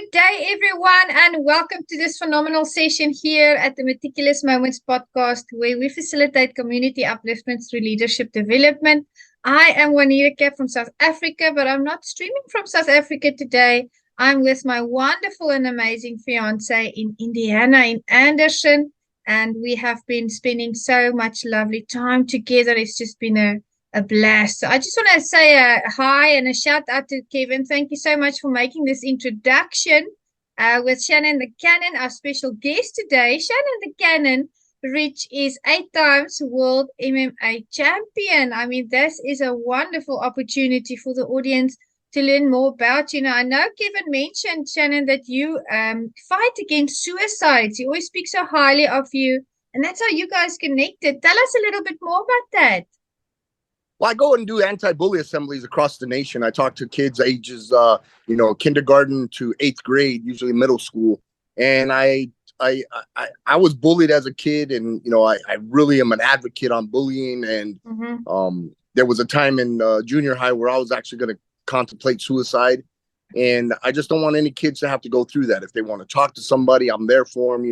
Good day, everyone, and welcome to this phenomenal session here at the Meticulous Moments podcast, where we facilitate community upliftment through leadership development. I am Juanita Kapp from South Africa, but I'm not streaming from South Africa today. I'm with my wonderful and amazing fiance in Indiana, in Anderson, and we have been spending so much lovely time together. It's just been a blast. So I just want to say a hi and a shout out to Kevin. Thank you so much for making this introduction with Shannon the Cannon, our special guest today. Shannon the Cannon, Ritch, is 8 times world MMA champion. I mean, this is a wonderful opportunity for the audience to learn more about you. Now, I know Kevin mentioned, Shannon, that you fight against suicides. He always speaks so highly of you, and that's how you guys connected. Tell us a little bit more about that. Well, I go and do anti-bully assemblies across the nation. I talk to kids ages, kindergarten to 8th grade, usually middle school. And I was bullied as a kid, and I really am an advocate on bullying. And there was a time in junior high where I was actually going to contemplate suicide, and I just don't want any kids to have to go through that. If they want to talk to somebody, I'm there for them.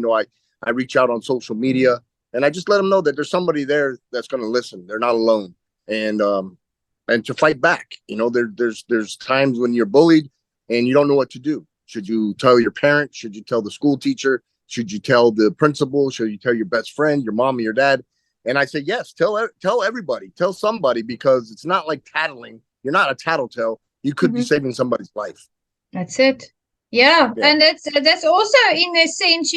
I reach out on social media, and I just let them know that there's somebody there that's going to listen. They're not alone. And to fight back. There's times when you're bullied and you don't know what to do. Should you tell your parent? Should you tell the school teacher? Should you tell the principal? Should you tell your best friend, your mom or your dad? And I say, yes, tell everybody, tell somebody, because it's not like tattling. You're not a tattletale. You could be saving somebody's life. That's it. Yeah. And that's also, in a sense,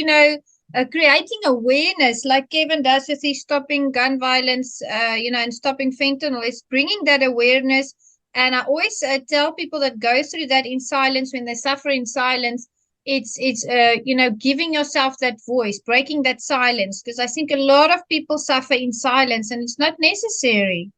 creating awareness, like Kevin does with his stopping gun violence, and stopping fentanyl, is bringing that awareness. And I always tell people that go through that in silence, when they suffer in silence, it's giving yourself that voice, breaking that silence, because I think a lot of people suffer in silence, and it's not necessary.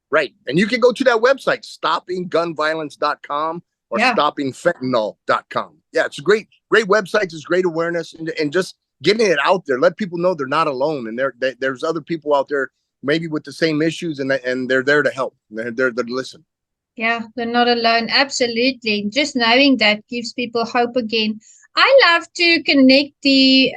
Right. And you can go to that website, stoppinggunviolence.com or stoppingfentanyl.com. Yeah, it's a great website. It's great awareness, and just getting it out there. Let people know they're not alone, and there's other people out there maybe with the same issues, and they're there to help. They're there to listen. Yeah, they're not alone. Absolutely. Just knowing that gives people hope again. I love to connect the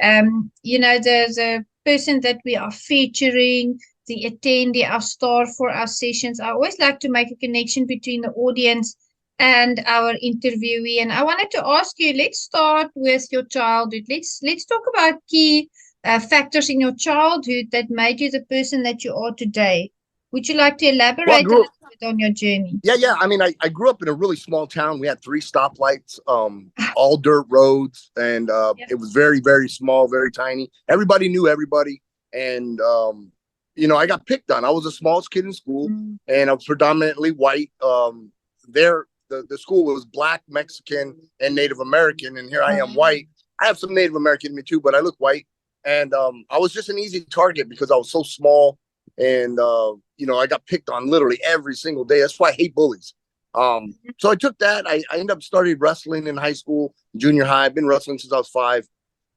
person that we are featuring, the attendee, our star for our sessions. I always like to make a connection between the audience and our interviewee. And I wanted to ask you, let's start with your childhood. Let's talk about key factors in your childhood that made you the person that you are today. Would you like to elaborate a little bit on your journey? Yeah. I mean, I grew up in a really small town. We had 3 stoplights, all dirt roads, and it was very, very small, very tiny. Everybody knew everybody. And, I got picked on. I was the smallest kid in school, and I was predominantly white. The school was Black, Mexican, and Native American, and here I am, white. I have some Native American in me too, but I look white. And I was just an easy target because I was so small, and I got picked on literally every single day. That's why I hate bullies. So I took that. I ended up starting wrestling in high school, junior high. I've been wrestling since I was 5,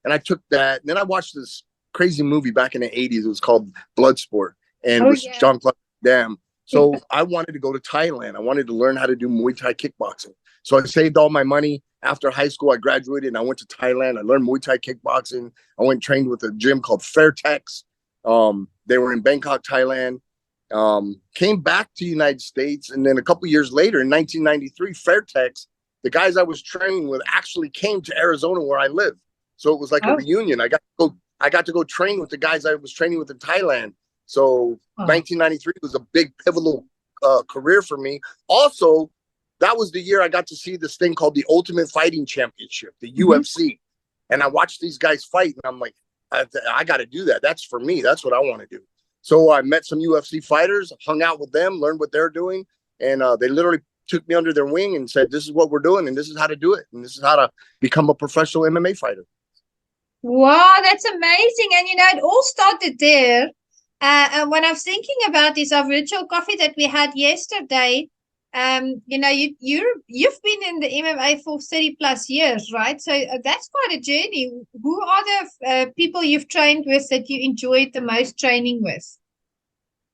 and I took that. And then I watched this crazy movie back in the 80s. It was called Bloodsport, and it was Jean-Claude Van Damme. So I wanted to go to Thailand. I wanted to learn how to do Muay Thai kickboxing. So I saved all my money. After high school, I graduated and I went to Thailand. I learned Muay Thai kickboxing. I went and trained with a gym called Fairtex. They were in Bangkok, Thailand. Came back to the United States. And then a couple years later, in 1993, Fairtex, the guys I was training with actually came to Arizona where I live. So it was like a reunion. I got to go train with the guys I was training with in Thailand. So 1993 was a big pivotal career for me. Also, that was the year I got to see this thing called the Ultimate Fighting Championship, the UFC. And I watched these guys fight, and I'm like, I got to do that. That's for me. That's what I want to do. So I met some UFC fighters, hung out with them, learned what they're doing. And they literally took me under their wing and said, this is what we're doing, and this is how to do it. And this is how to become a professional MMA fighter. Wow, that's amazing. And, it all started there. And when I was thinking about this, our virtual coffee that we had yesterday, you've been in the MMA for 30 plus years, right? So that's quite a journey. Who are the people you've trained with that you enjoyed the most training with?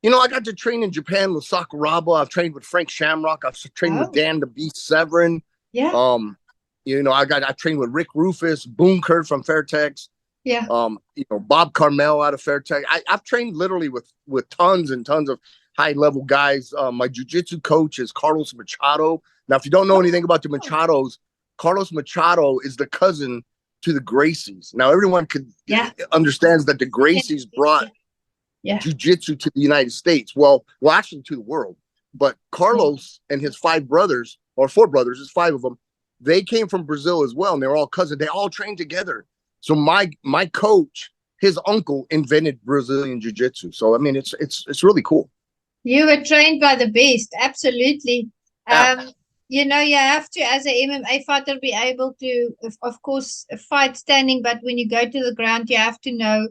I got to train in Japan with Sakuraba. I've trained with Frank Shamrock. I've trained with Dan the Beast Severin. Yeah. I trained with Rick Rufus, Boone Kurt from Fairtex. Yeah. Bob Carmel out of Fairtex. I've trained literally with tons and tons of high level guys. My jiu-jitsu coach is Carlos Machado. Now, if you don't know anything about the Machados, Carlos Machado is the cousin to the Gracies. Now, everyone understands that the Gracies brought jiu-jitsu to the United States. Well, actually to the world. But Carlos and his 5 brothers, or 4 brothers, there's 5 of them, they came from Brazil as well, and they're all cousins. They all trained together. So my coach, his uncle, invented Brazilian Jiu-Jitsu. So I mean, it's really cool. You were trained by the best, absolutely. You have to, as a MMA fighter, be able to, of course, fight standing. But when you go to the ground, you have to know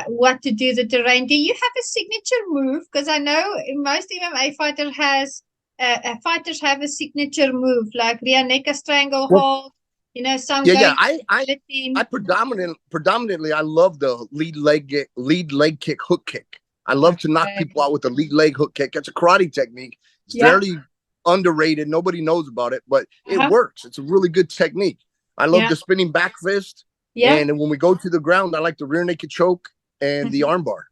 what to do, the terrain. Do you have a signature move? Because I know most MMA fighters have a signature move, like rear naked stranglehold. Some I predominantly I love the lead leg kick, hook kick. I love to knock people out with the lead leg hook kick. It's a karate technique. It's fairly underrated. Nobody knows about it, but it works. It's a really good technique. I love the spinning back fist. Yeah. And when we go to the ground, I like the rear naked choke and the arm bar.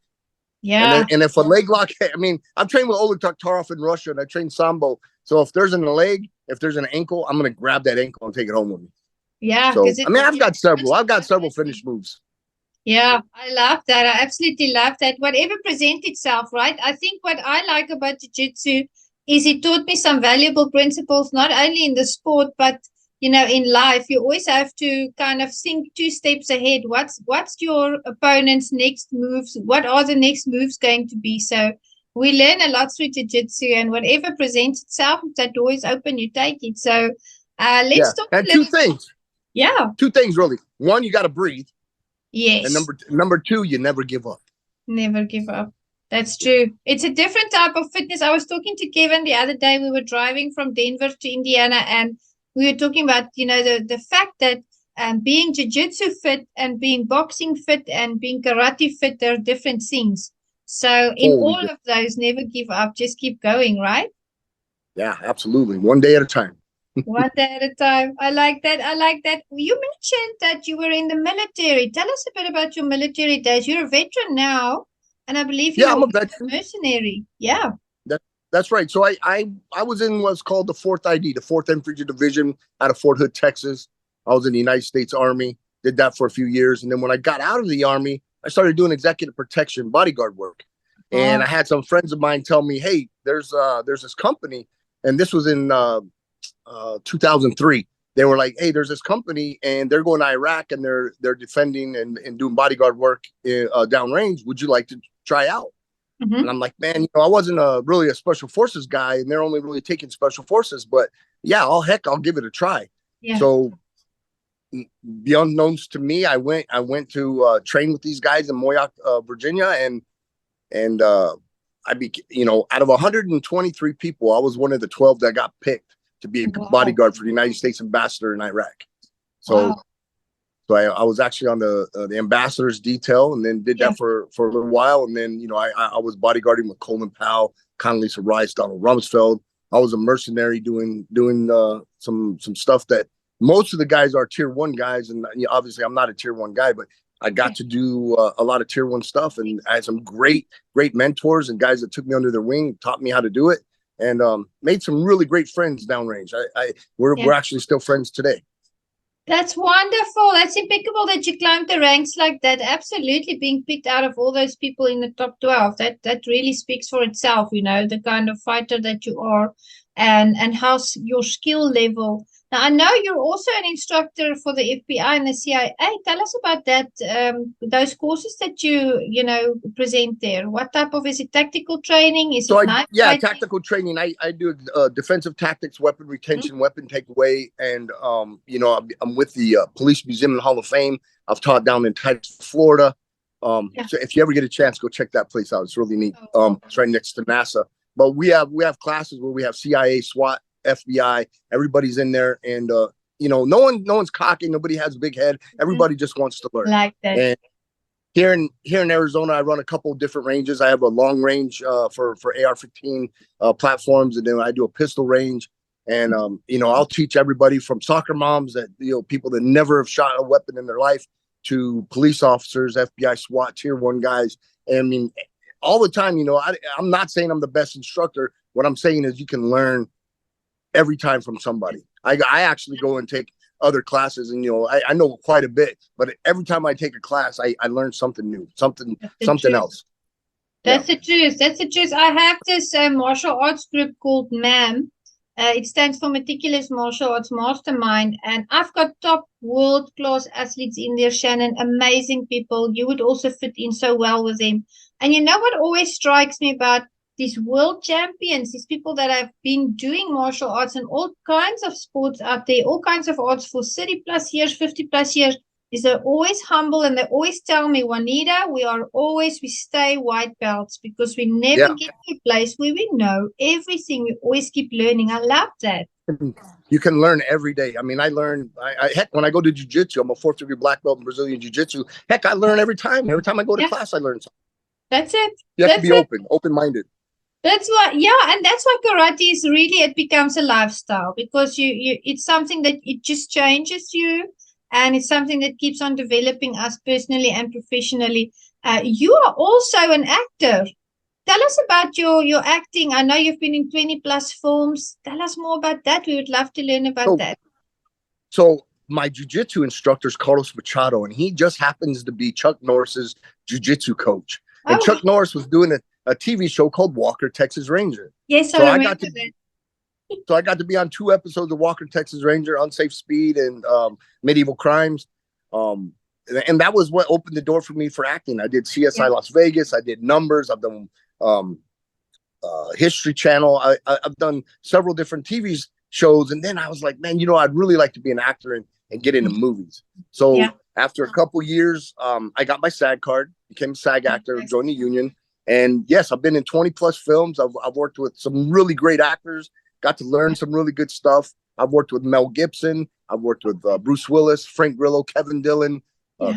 Yeah. And if a leg lock, I mean, I've trained with Oleg Taktarov in Russia, and I trained Sambo. So if there's a leg, if there's an ankle, I'm going to grab that ankle and take it home with me. Yeah. So, I've got several finish moves. Yeah, I love that. I absolutely love that. Whatever presents itself, right? I think what I like about jiu-jitsu is it taught me some valuable principles, not only in the sport, but in life. You always have to kind of think 2 steps ahead. What's your opponent's next moves? What are the next moves going to be? So we learn a lot through jiu-jitsu, and whatever presents itself, if that door is open, you take it. So let's talk. And 2 things. Yeah. 2 things, really. 1, you got to breathe. Yes. And number 2, you never give up. Never give up. That's true. It's a different type of fitness. I was talking to Kevin the other day. We were driving from Denver to Indiana, and we were talking about, the fact that being jiu-jitsu fit and being boxing fit and being karate fit, they're different things. So in all of those, never give up. Just keep going, right? Yeah, absolutely. One day at a time. One day at a time. I like that. You mentioned that you were in the military. Tell us a bit about your military days. You're a veteran now, and I believe I'm a veteran. Mercenary. Yeah. That's right. So I was in what's called the 4th ID, the 4th Infantry Division out of Fort Hood, Texas. I was in the United States Army, did that for a few years. And then when I got out of the Army, I started doing executive protection, bodyguard work. And I had some friends of mine tell me, hey, there's this company, and this was in 2003. They were like, hey, there's this company, and they're going to Iraq, and they're defending and doing bodyguard work downrange. Would you like to try out? Mm-hmm. And I'm like, man, I wasn't really a special forces guy, and they're only really taking special forces. But yeah, I'll give it a try. Yeah. So, unbeknownst to me, I went to train with these guys in Moyock, Virginia, and out of 123 people, I was one of the 12 that got picked to be a bodyguard for the United States ambassador in Iraq. So, I was actually on the ambassador's detail, and then did that for a little while. And then, I was bodyguarding with Colin Powell, Condoleezza Rice, Donald Rumsfeld. I was a mercenary doing some stuff that most of the guys are tier 1 guys. And obviously I'm not a tier 1 guy, but I got to do a lot of tier 1 stuff, and I had some great mentors and guys that took me under their wing, taught me how to do it, and made some really great friends downrange. We're actually still friends today. That's wonderful. That's impeccable that you climbed the ranks like that. Absolutely, being picked out of all those people in the top 12. That really speaks for itself, the kind of fighter that you are, and how your skill level. Now, I know you're also an instructor for the FBI and the CIA. Tell us about that, those courses that you present there. What type of, is it tactical training? Is it knife fighting? Tactical training. I do defensive tactics, weapon retention, weapon takeaway, and I'm with the Police Museum and Hall of Fame. I've taught down in Titusville, Florida. So if you ever get a chance, go check that place out. It's really neat. It's right next to NASA. But we have classes where we have CIA, SWAT, FBI, everybody's in there, and no one's cocky, nobody has a big head, everybody just wants to learn. Like that. And here in Arizona, I run a couple of different ranges. I have a long range for AR-15 platforms, and then I do a pistol range, And, I'll teach everybody from soccer moms that, people that never have shot a weapon in their life to police officers, FBI, SWAT, tier 1 guys. And I mean, all the time, I'm not saying I'm the best instructor. What I'm saying is you can learn every time from somebody. I actually go and take other classes and, I know quite a bit, but every time I take a class, I learn something new, something else. That's the truth. That's the truth. I have this martial arts group called MAM. It stands for Meticulous Martial Arts Mastermind. And I've got top world-class athletes in there, Shannon, amazing people. You would also fit in so well with them. And you know what always strikes me about these world champions, these people that have been doing martial arts and all kinds of sports out there, all kinds of arts for 30 plus years, 50 plus years, is they're always humble and they always tell me, Juanita, we stay white belts because we never get to a place where we know everything. We always keep learning. I love that. You can learn every day. I mean, heck, when I go to jiu-jitsu, I'm a 4th degree black belt in Brazilian jiu-jitsu. Heck, I learn every time. Every time I go to class, I learn something. That's it. You have to be open-minded. That's why, and that's why karate is really, it becomes a lifestyle because it's something that it just changes you. And it's something that keeps on developing us personally and professionally. You are also an actor. Tell us about your acting. I know you've been in 20 plus films. Tell us more about that. We would love to learn about that. So my jiu-jitsu instructor is Carlos Machado, and he just happens to be Chuck Norris's jiu-jitsu coach. And Chuck Norris was doing a TV show called Walker, Texas Ranger. Yes, I remember that. So I got to be on 2 episodes of Walker, Texas Ranger, Unsafe Speed, and Medieval Crimes. And that was what opened the door for me for acting. I did CSI Las Vegas. I did Numbers. I've done History Channel. I've done several different TV shows. And then I was like, man, I'd really like to be an actor and get into movies. So after a couple years, I got my SAG card, became a SAG actor, joined the union. And yes, I've been in 20 plus films. I've worked with some really great actors. Got to learn some really good stuff. I've worked with Mel Gibson. I've worked with Bruce Willis, Frank Grillo, Kevin Dillon,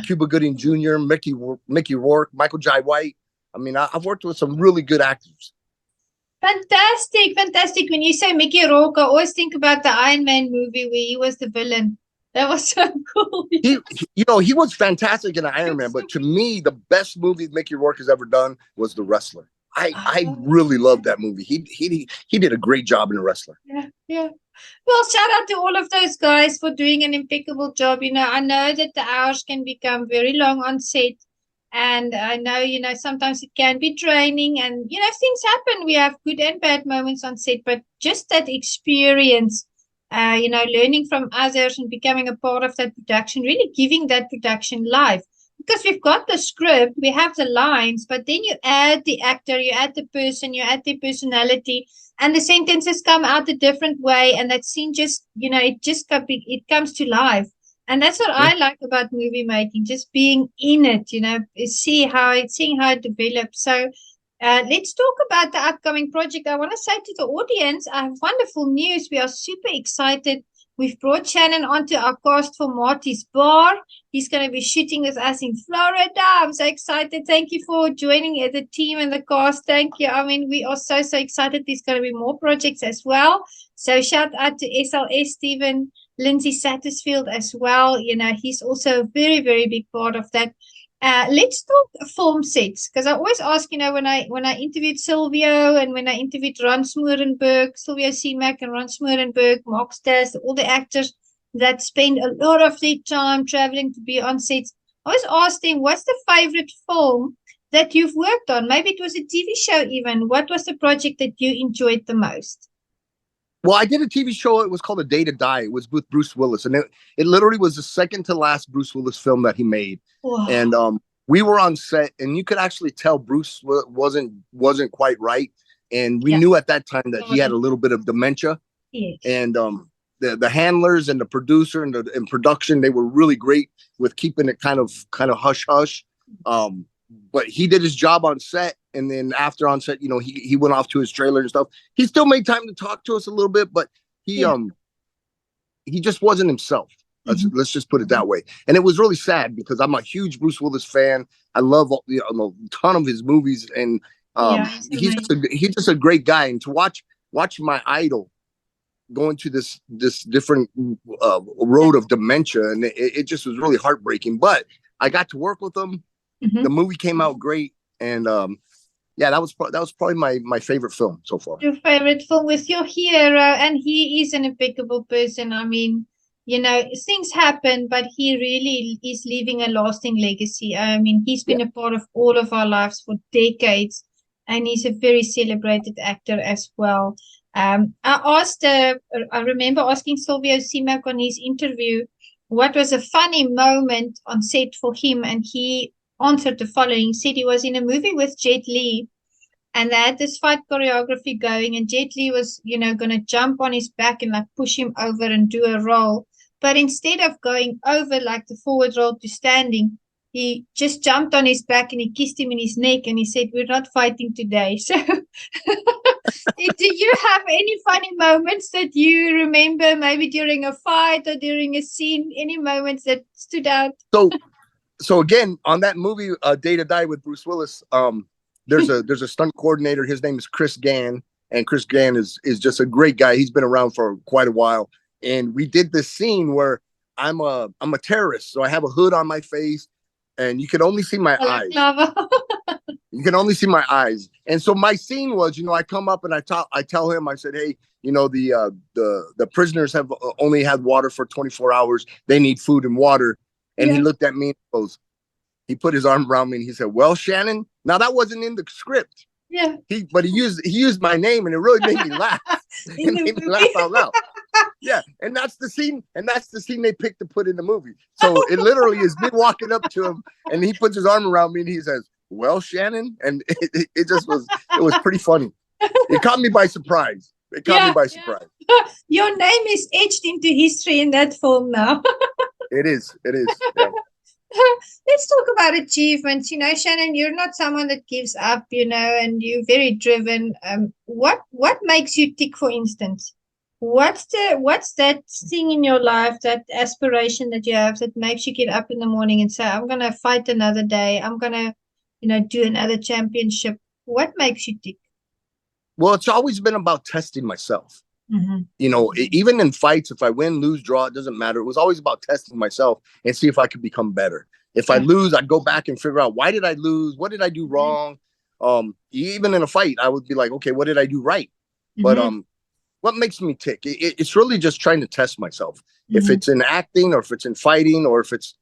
Cuba Gooding Jr., Mickey Rourke, Michael Jai White. I mean, I've worked with some really good actors. Fantastic. When you say Mickey Rourke, I always think about the Iron Man movie where he was the villain. That was so cool. He was fantastic in Iron Man, but to me, the best movie Mickey Rourke has ever done was The Wrestler. I really love that movie. He did a great job in The Wrestler. Yeah. Well, shout out to all of those guys for doing an impeccable job. I know that the hours can become very long on set. And I know, sometimes it can be draining and, things happen. We have good and bad moments on set, but just that experience, learning from others and becoming a part of that production, really giving that production life. Because we've got the script, we have the lines, but then you add the actor, you add the person, you add their personality, and the sentences come out a different way. And that scene just, it comes to life. And that's what I like about movie making, just being in it, seeing how it develops. So let's talk about the upcoming project. I want to say to the audience, I have wonderful news. We are super excited. We've brought Shannon onto our cast for Marty's Bar. He's going to be shooting with us in Florida. I'm so excited. Thank you for joining the team and the cast. Thank you. I mean, we are so excited. There's going to be more projects as well. So shout out to SLS, Stephen, Lindsay Sattersfield as well. He's also a very, very big part of that. Let's talk film sets, because I always ask, when I interviewed Silvio and when I interviewed Ron Smorenberg, Silvio Seamack and Ron Smorenberg, Mark Stas, all the actors that spend a lot of their time traveling to be on sets, I always ask them, what's the favorite film that you've worked on? Maybe it was a TV show even. What was the project that you enjoyed the most? Well, I did a TV show. It was called A Day to Die. It was with Bruce Willis. And it literally was the second to last Bruce Willis film that he made. Wow. And we were on set, and you could actually tell Bruce wasn't quite right. And we knew at that time that he had a little bit of dementia. Yes. And the handlers and the producer and production, they were really great with keeping it kind of hush hush. But he did his job on set. And then after on set, he went off to his trailer and stuff. He still made time to talk to us a little bit, but he just wasn't himself. Let's just put it that way. And it was really sad because I'm a huge Bruce Willis fan. I love a ton of his movies, and he's just a great guy. And to watch my idol going to this different road of dementia, and it just was really heartbreaking. But I got to work with him. Mm-hmm. The movie came out great, and yeah, that was probably my favorite film so far. Your favorite film with your hero, and he is an impeccable person. I mean, things happen, but he really is leaving a lasting legacy. I mean, he's been a part of all of our lives for decades, and he's a very celebrated actor as well. I remember asking Silvio Simak on his interview what was a funny moment on set for him, and he answered the following. He said he was in a movie with Jet Li, and they had this fight choreography going, and Jet Li was, going to jump on his back and like push him over and do a roll. But instead of going over like the forward roll to standing, he just jumped on his back and he kissed him in his neck and he said, "We're not fighting today." So do you have any funny moments that you remember, maybe during a fight or during a scene, any moments that stood out? So again, on that movie, Day to Die with Bruce Willis, there's a stunt coordinator. His name is Chris Gann, and Chris Gann is just a great guy. He's been around for quite a while. And we did this scene where I'm a terrorist, so I have a hood on my face, and you can only see my eyes. You can only see my eyes. And so my scene was, I come up and I tell him, I said, "Hey, the prisoners have only had water for 24 hours. They need food and water." And he looked at me and goes, he put his arm around me and he said, "Well, Shannon." Now that wasn't in the script. Yeah. But he used my name, and it really made me laugh. It made me laugh out loud. Yeah, and that's the scene they picked to put in the movie. So it literally is me walking up to him, and he puts his arm around me and he says, "Well, Shannon," and it was pretty funny. It caught me by surprise. Your name is etched into history in that film now. It is. Yeah. Let's talk about achievements. Shannon, you're not someone that gives up, and you're very driven. What makes you tick, for instance? What's that thing in your life, that aspiration that you have that makes you get up in the morning and say, "I'm going to fight another day. I'm going to, do another championship"? What makes you tick? Well, it's always been about testing myself. Mm-hmm. Even in fights, if I win, lose, draw, it doesn't matter. It was always about testing myself and see if I could become better. If I lose, I'd go back and figure out, why did I lose? What did I do wrong? Even in a fight, I would be like, okay, what did I do right? Mm-hmm. But what makes me tick? It's really just trying to test myself. Mm-hmm. If it's in acting, or if it's in fighting, or if it's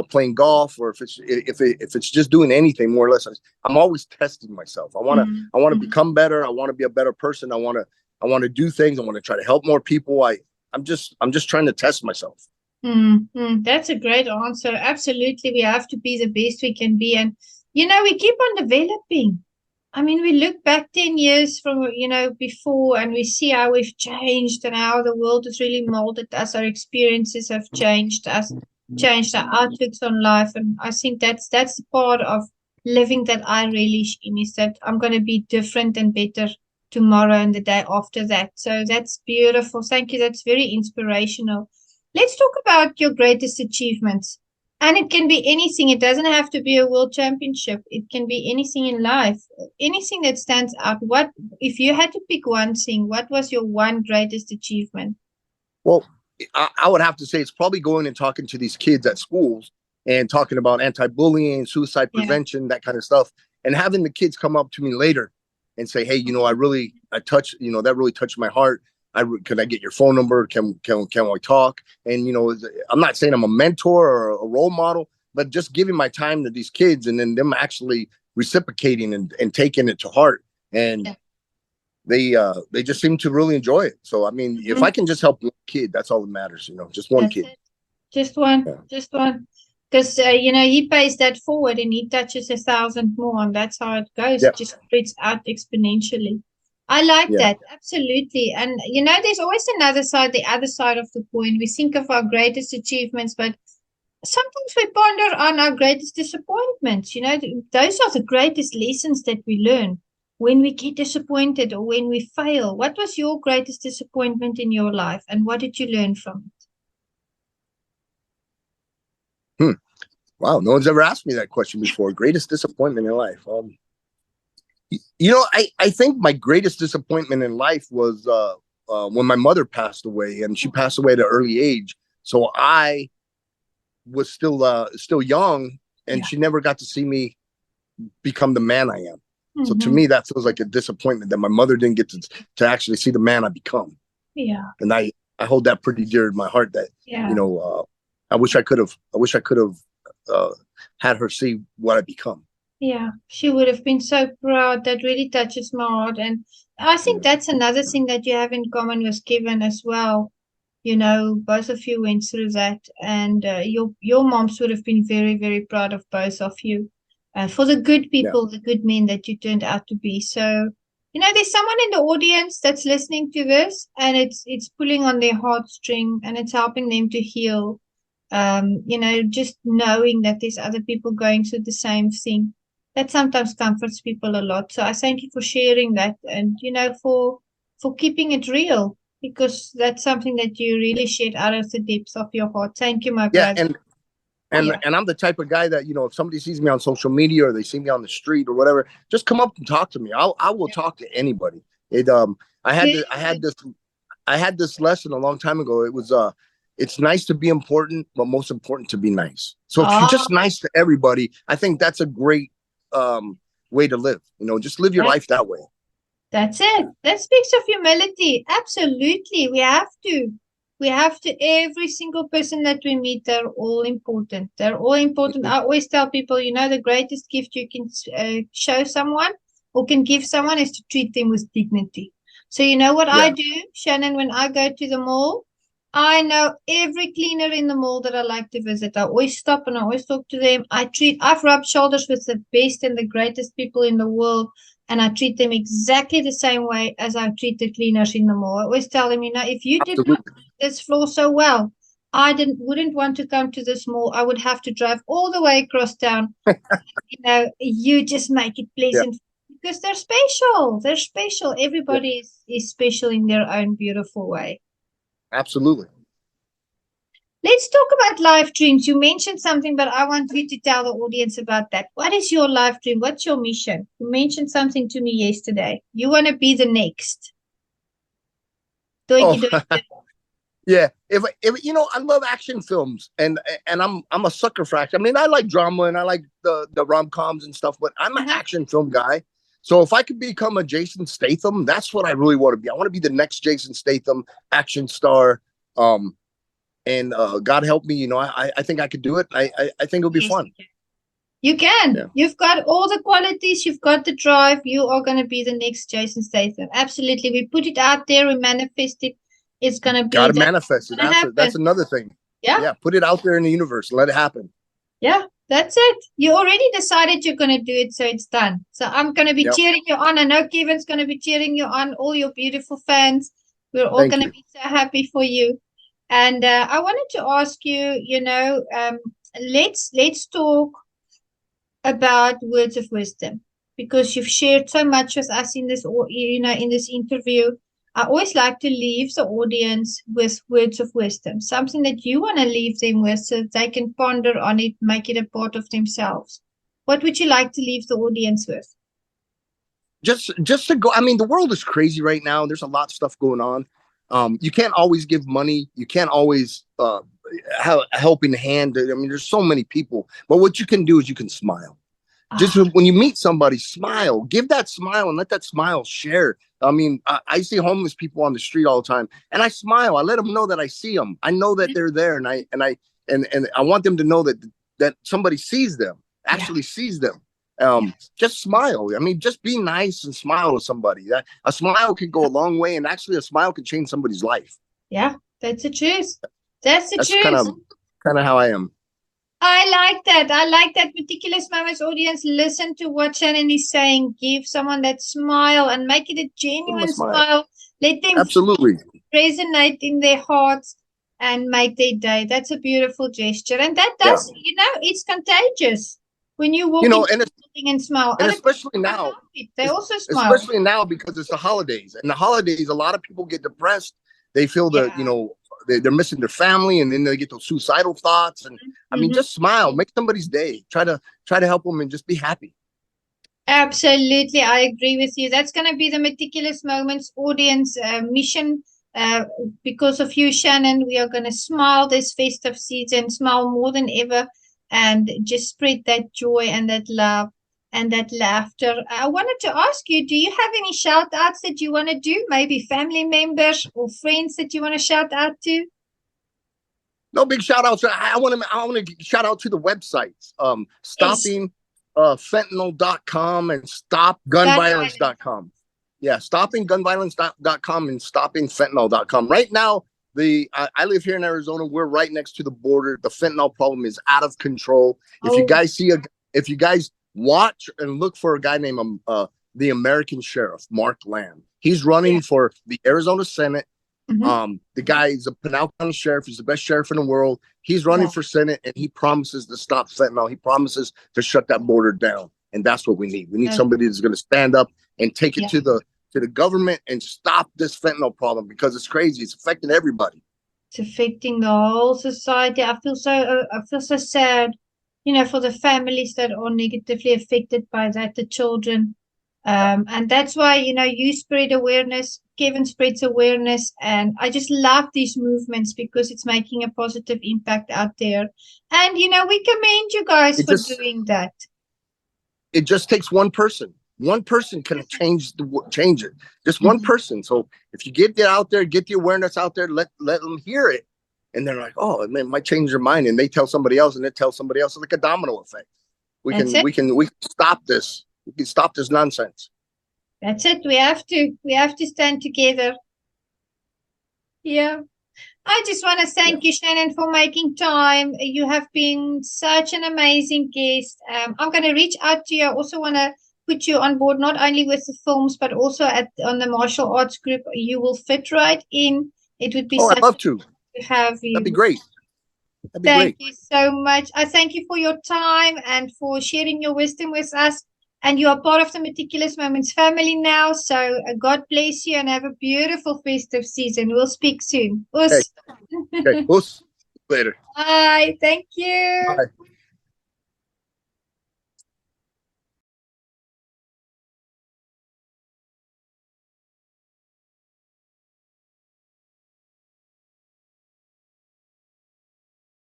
playing golf, or if it's just doing anything, more or less, I'm always testing myself. I want to become better. I want to be a better person. I want to do things. I want to try to help more people. I'm just trying to test myself. Mm-hmm. That's a great answer. Absolutely. We have to be the best we can be. And, we keep on developing. I mean, we look back 10 years from, before, and we see how we've changed and how the world has really molded us. Our experiences have changed us, changed our outlooks on life. And I think that's the part of living that I relish in, is that I'm going to be different and better tomorrow and the day after that. So that's beautiful. Thank you. That's very inspirational. Let's talk about your greatest achievements. And it can be anything. It doesn't have to be a world championship. It can be anything in life, anything that stands out. What, if you had to pick one thing, what was your one greatest achievement? Well, I would have to say it's probably going and talking to these kids at schools and talking about anti-bullying, suicide prevention, that kind of stuff, and having the kids come up to me later and say, "Hey, that really touched my heart. Can I get your phone number? Can we talk?" And, I'm not saying I'm a mentor or a role model, but just giving my time to these kids, and then them actually reciprocating and taking it to heart. And they just seem to really enjoy it. So, I mean, if I can just help one kid, that's all that matters, just one kid. Just one. Because, he pays that forward and he touches 1,000 more, and that's how it goes. It just spreads out exponentially. I like that. Absolutely. And, there's always another side, the other side of the coin. We think of our greatest achievements, but sometimes we ponder on our greatest disappointments. Those are the greatest lessons that we learn when we get disappointed or when we fail. What was your greatest disappointment in your life, and what did you learn from it? Wow. No one's ever asked me that question before. Greatest disappointment in life. I think my greatest disappointment in life was when my mother passed away, and she passed away at an early age. So I was still young, and she never got to see me become the man I am. So to me, that feels like a disappointment that my mother didn't get to actually see the man I become. Yeah. And I hold that pretty dear in my heart, that, I wish I could have had her see what I become. Yeah, she would have been so proud. That really touches my heart. And I think that's another thing that you have in common with Kevin as well. Both of you went through that, and your moms would have been very, very proud of both of you, for the good people, the good men that you turned out to be. So, there's someone in the audience that's listening to this, and it's pulling on their heartstring, and it's helping them to heal. Just knowing that there's other people going through the same thing, that sometimes comforts people a lot. So I thank you for sharing that, and for keeping it real, because that's something that you really shared out of the depths of your heart. Thank you, my brother. And I'm the type of guy that, if somebody sees me on social media or they see me on the street or whatever, just come up and talk to me. I will talk to anybody. I had this lesson a long time ago. It was it's nice to be important, but most important to be nice. So if you're just nice to everybody, I think that's a great way to live. Just live your life that way. That's it. That speaks of humility. Absolutely. We have to. Every single person that we meet, they're all important. They're all important. I always tell people, the greatest gift you can show someone or can give someone is to treat them with dignity. So what I do, Shannon, when I go to the mall, I know every cleaner in the mall that I like to visit. I always stop and I always talk to them. I've rubbed shoulders with the best and the greatest people in the world, and I treat them exactly the same way as I treat the cleaners in the mall. I always tell them, if you did not clean this floor so well, I wouldn't want to come to this mall. I would have to drive all the way across town. You just make it pleasant because they're special. They're special. Everybody is special in their own beautiful way. Absolutely. Let's talk about life dreams. You mentioned something, but I want you to tell the audience about that. What is your life dream? What's your mission? You mentioned something to me yesterday. You want to be the next. Yeah. If I love action films, and I'm a sucker for action. I mean, I like drama and I like the rom-coms and stuff, but I'm an action film guy. So if I could become a Jason Statham, that's what I really want to be. I want to be the next Jason Statham action star. And God help me, I think I could do it. I think it'll be fun. You can. Yeah. You've got all the qualities. You've got the drive. You are going to be the next Jason Statham. Absolutely. We put it out there. We manifest it. It's going to be. Got to manifest it. That's another thing. Yeah. Put it out there in the universe. Let it happen. Yeah. That's it. You already decided you're going to do it, so it's done. So I'm going to be cheering you on. I know Kevin's going to be cheering you on. All your beautiful fans. We're all going to be so happy for you. And I wanted to ask you, let's talk about words of wisdom, because you've shared so much with us in this, in this interview. I always like to leave the audience with words of wisdom, something that you want to leave them with so that they can ponder on it, make it a part of themselves. What would you like to leave the audience with? Just to go, I mean, the world is crazy right now. There's a lot of stuff going on. You can't always give money. You can't always have a helping hand. I mean, there's so many people, but what you can do is you can smile. Just when you meet somebody, smile, give that smile and let that smile share. I mean, I see homeless people on the street all the time, and I smile. I let them know that I see them. I know that they're there, and I want them to know that somebody sees them, actually sees them. Just smile. I mean, just be nice and smile to somebody. A smile can go a long way, and actually a smile can change somebody's life. Yeah, that's the truth. That's the truth. Kind of how I am. I like that. I like that. Meticulous Moments audience, listen to what Shannon is saying. Give someone that smile and make it a genuine smile. Let them resonate in their hearts and make their day. That's a beautiful gesture. And that does, it's contagious. When you walk and smile. And especially now. They also smile. Especially now because it's the holidays. And the holidays, a lot of people get depressed. They feel they're missing their family, and then they get those suicidal thoughts. And I mean, just smile, make somebody's day. Try to help them and just be happy. Absolutely, I agree with you. That's going to be the Meticulous Moments audience mission because of you, Shannon, we are going to smile this festive season, smile more than ever, and just spread that joy and that love and that laughter. I wanted to ask you, do you have any shout outs that you want to do? Maybe family members or friends that you want to shout out to? No big shout outs. I want to shout out to the websites. Stopping fentanyl.com and stopgunviolence.com. Yeah, stoppinggunviolence.com and stoppingfentanyl.com. Right now, I live here in Arizona. We're right next to the border. The fentanyl problem is out of control. If you guys watch and look for a guy named the American Sheriff, Mark Lamb. He's running for the Arizona Senate. The guy is a Pinal County sheriff. He's the best sheriff in the world. He's running for Senate, and he promises to stop fentanyl. He promises to shut that border down, and that's what we need. We need somebody that's going to stand up and take it to the government and stop this fentanyl problem, because it's crazy. It's affecting everybody. It's affecting the whole society. I feel so sad, for the families that are negatively affected by that, the children. And that's why, you spread awareness, Kevin spreads awareness, and I just love these movements because it's making a positive impact out there. And, we commend you guys for doing that. It just takes one person. One person can change it. Just one person. So if you get it out there, get the awareness out there, let them hear it. And they're like, oh, it might change their mind. And they tell somebody else, and they tell somebody else. It's like a domino effect. We can stop this. We can stop this nonsense. That's it. We have to stand together. Yeah. I just want to thank you, Shannon, for making time. You have been such an amazing guest. I'm going to reach out to you. I also want to put you on board, not only with the films, but also on the martial arts group. You will fit right in. It would be I'd love to have you. That'd be great. Thank you so much. I thank you for your time and for sharing your wisdom with us. And you are part of the Meticulous Moments family now. So God bless you and have a beautiful festive season. We'll speak soon. Okay. Later. Bye. Thank you. Bye.